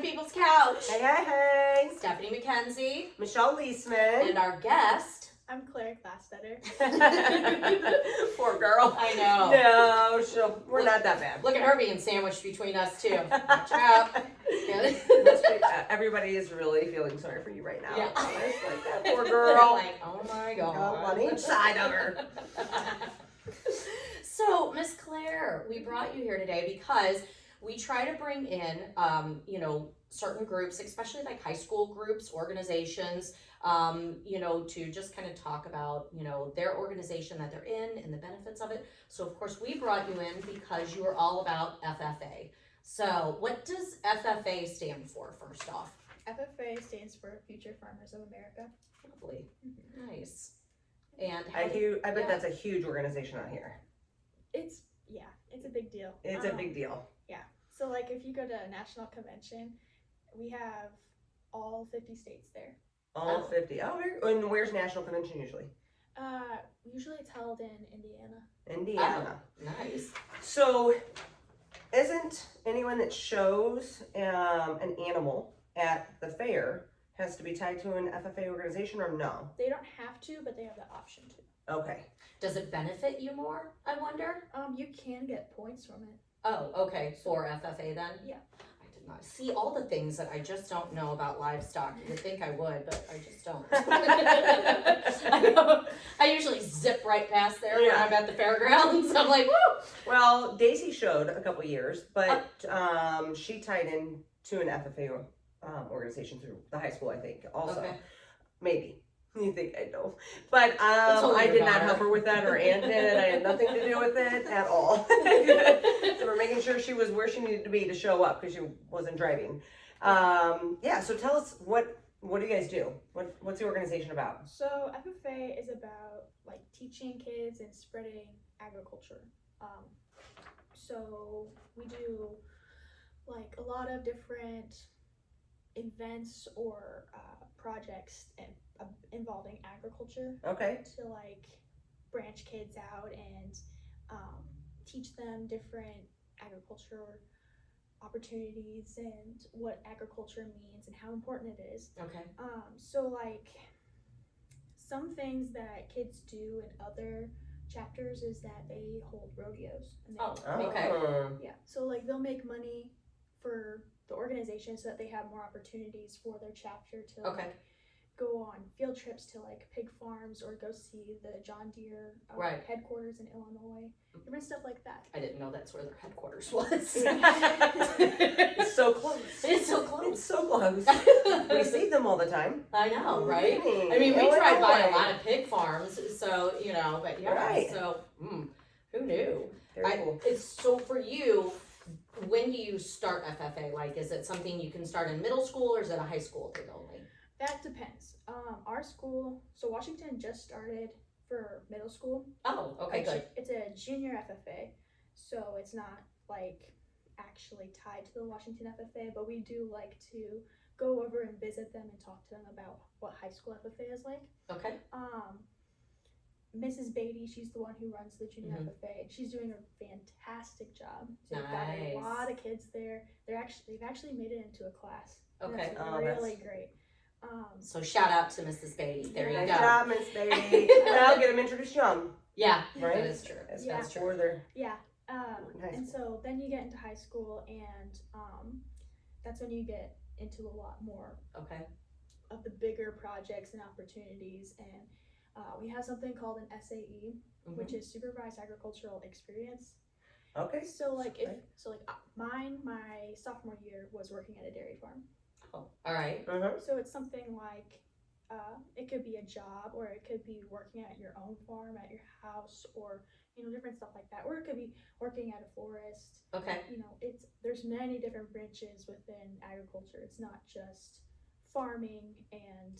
People's Couch. Hey, hey, hey. Stephanie McKenzie. Michelle Leisman. And our guest. I'm Claire Glastetter. Poor girl. I know. No, we're not that bad. Look at her being sandwiched between us, too. Watch out. Everybody is really feeling sorry for you right now. Yeah. It's like that poor They're girl. like, oh my God. On each side of her. So, Miss Claire, we brought you here today because we try to bring in, certain groups, especially like high school groups, organizations, to just kind of talk about, their organization that they're in and the benefits of it. So, of course, we brought you in because you are all about FFA. So, what does FFA stand for, first off? FFA stands for Future Farmers of America. Lovely. Nice. And I bet that's a huge organization out here. It's a big deal. It's a big deal. Yeah. So like if you go to a national convention, we have all 50 states there. All 50. Oh, and where's national convention usually? Usually it's held in Indiana. Indiana. Oh, nice. So, isn't anyone that shows an animal at the fair has to be tied to an FFA organization or no? They don't have to, but they have the option to. Okay. Does it benefit you more, I wonder? You can get points from it. Oh, okay. For FFA then? Yeah. I did not see all the things that I just don't know about livestock. You would think I would, but I just don't. I usually zip right past there when I'm at the fairgrounds. I'm like, woo! Well, Daisy showed a couple years, but she tied in to an FFA organization through the high school, I think, also. Okay. Maybe. You think I know. But I did not help her with that. Her aunt did. I had nothing to do with it at all. So we're making sure she was where she needed to be to show up because she wasn't driving. So tell us, what do you guys do? What's the organization about? So FFA is about like teaching kids and spreading agriculture. So we do like a lot of different events or projects involving agriculture. Okay. To like branch kids out and teach them different agriculture opportunities and what agriculture means and how important it is. Okay. So like some things that kids do in other chapters is that they hold rodeos. And they okay. Yeah. So like they'll make money for the organization so that they have more opportunities for their chapter to like go on field trips to like pig farms or go see the John Deere headquarters in Illinois, different stuff like that. I didn't know that's where their headquarters was. It's so close. It's so close. It's so close. We see them all the time. I know, right? I mean, we drive by a lot of pig farms, so, but so, who knew? Very cool. It's so for you, when do you start FFA? Like, is it something you can start in middle school or is it a high school thing only? That depends. Our school, so Washington just started for middle school. Oh, okay, good. It's a junior FFA, so it's not like actually tied to the Washington FFA, but we do like to go over and visit them and talk to them about what high school FFA is like. Okay. Mrs. Beatty, she's the one who runs the junior FFA. She's doing a fantastic job. So we've got a lot of kids there. They've actually made it into a class. Okay. That's really great. So shout out to Mrs. Beatty. There you go. Nice job, Miss Beatty. Well, get them introduced young. Yeah, right. That is true. That's true. Yeah. And so then you get into high school, and that's when you get into a lot more of the bigger projects and opportunities. And we have something called an SAE, which is Supervised Agricultural Experience. Okay. So my sophomore year was working at a dairy farm. Oh, all right. So it's something like it could be a job, or it could be working at your own farm, at your house, or different stuff like that, or it could be working at a forest. Okay. There's many different branches within agriculture. It's not just farming and.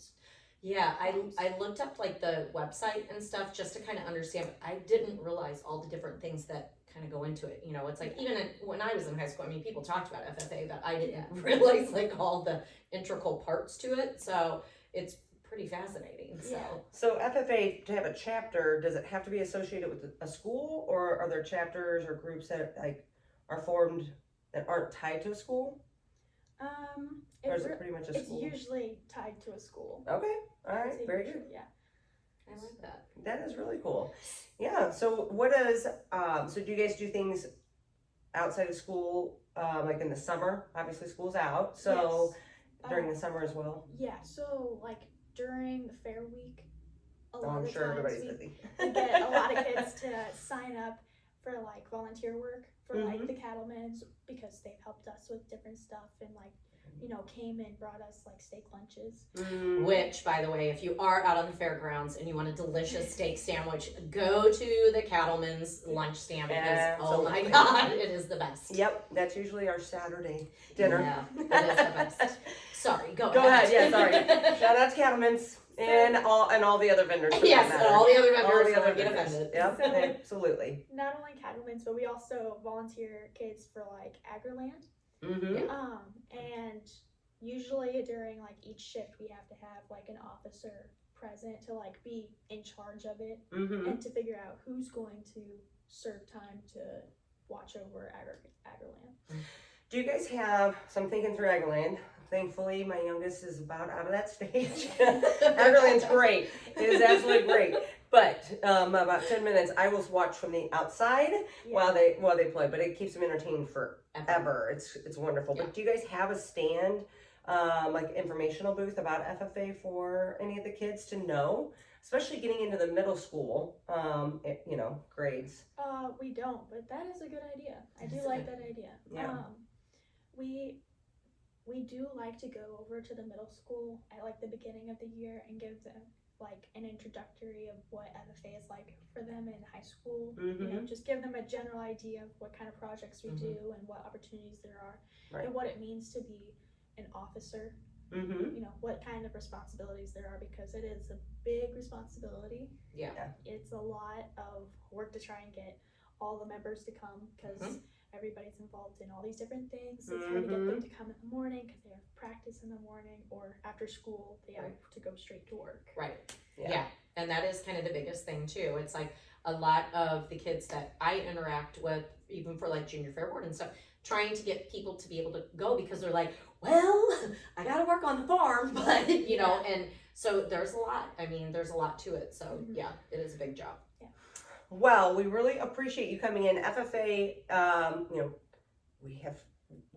Yeah, I looked up like the website and stuff just to kind of understand, but I didn't realize all the different things that kind of go into it. It's like even when I was in high school, I mean, people talked about FFA, but I didn't realize like all the integral parts to it. So it's pretty fascinating. So FFA, to have a chapter, does it have to be associated with a school, or are there chapters or groups that like are formed that aren't tied to a school? Or is it pretty much a It's school? usually tied to a school. Okay, all right, very good. Yeah. I like that. That is really cool. Yeah, so what does, so do you guys do things outside of school, like in the summer? Obviously school's out, so during the summer as well? Yeah, so like during the fair week, I'm sure everybody's busy. we get a lot of kids to sign up for like volunteer work for like the cattlemen's because they've helped us with different stuff and like, you know, came and brought us like steak lunches. Which, by the way, if you are out on the fairgrounds and you want a delicious steak sandwich, go to the Cattleman's lunch stand because, oh my God, it is the best. Yep, that's usually our Saturday dinner. Yeah, it is the best. Sorry, go ahead. Yeah, sorry. Shout out to Cattleman's and all the other vendors. Yes, and all the other vendors all the other get vendors. offended. Yep, So, absolutely. Not only Cattlemen's, but we also volunteer kids for like Agriland. And usually during like each shift we have to have like an officer present to like be in charge of it and to figure out who's going to serve time to watch over Agriland. Do you guys have, so I'm thinking through Agriland. Thankfully, my youngest is about out of that stage. Agriland's great. It is absolutely great. But about 10 minutes, I will watch from the outside while they play. But it keeps them entertained forever. It's wonderful. But do you guys have a stand, like informational booth about FFA for any of the kids to know, especially getting into the middle school, grades? We don't, but that is a good idea. I do like that idea. Yeah. We do like to go over to the middle school at like the beginning of the year and give them like an introductory of what FFA is like for them in high school. You know, just give them a general idea of what kind of projects we do and what opportunities there are and what it means to be an officer. You know, what kind of responsibilities there are because it is a big responsibility. Yeah. It's a lot of work to try and get all the members to come because everybody's involved in all these different things. It's hard to get them to come in the morning because they have practice in the morning or after school they have to go straight to work. Right. Yeah. And that is kind of the biggest thing too. It's like a lot of the kids that I interact with, even for like junior fair board and stuff, trying to get people to be able to go because they're like, well, I got to work on the farm, but you know, and so there's a lot. I mean, there's a lot to it. So yeah, it is a big job. Well, we really appreciate you coming in. FFA, we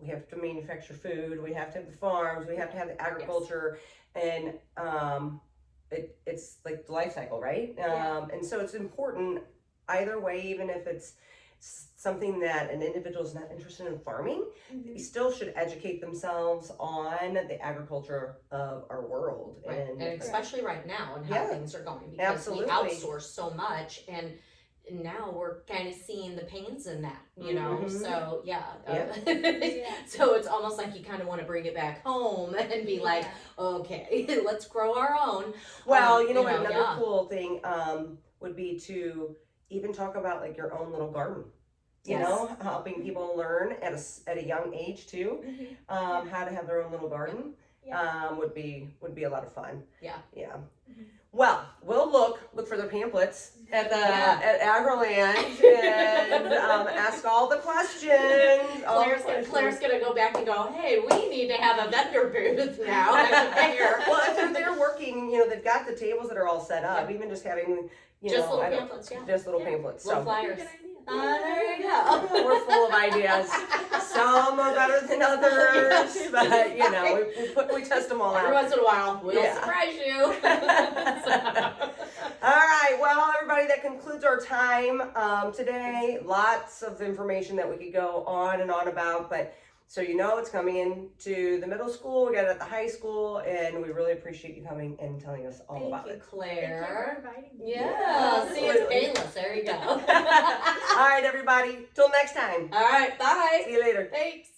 have to manufacture food. We have to have the farms. We have to have the agriculture, and it's like the life cycle, right? And so it's important either way, even if it's something that an individual is not interested in farming, they still should educate themselves on the agriculture of our world. Right. And especially right now and how things are going because we outsource so much and now we're kind of seeing the pains in that, you know, so so it's almost like you kind of want to bring it back home and be like, okay, let's grow our own. Well, another cool thing would be to even talk about like your own little garden. You know, helping people learn at a young age too, how to have their own little garden would be a lot of fun. Yeah. Well, we'll look for the pamphlets at Agriland and ask all the questions. Claire's gonna go back and go, hey, we need to have a vendor booth now at the fair. Well, if they're working, they've got the tables that are all set up. Even just having just little pamphlets, just little pamphlets. Little flyers. There you go. We're full of ideas. Some are better than others, but we test them all out. Every once in a while, we'll surprise you. All right, well, everybody, that concludes our time today. Lots of information that we could go on and on about, but so it's coming into the middle school, we got it at the high school, and we really appreciate you coming and telling us all about it. Claire. Thank you for inviting me. Yeah, see, it's painless. There you go. All right, everybody, till next time. All right, bye. See you later. Thanks.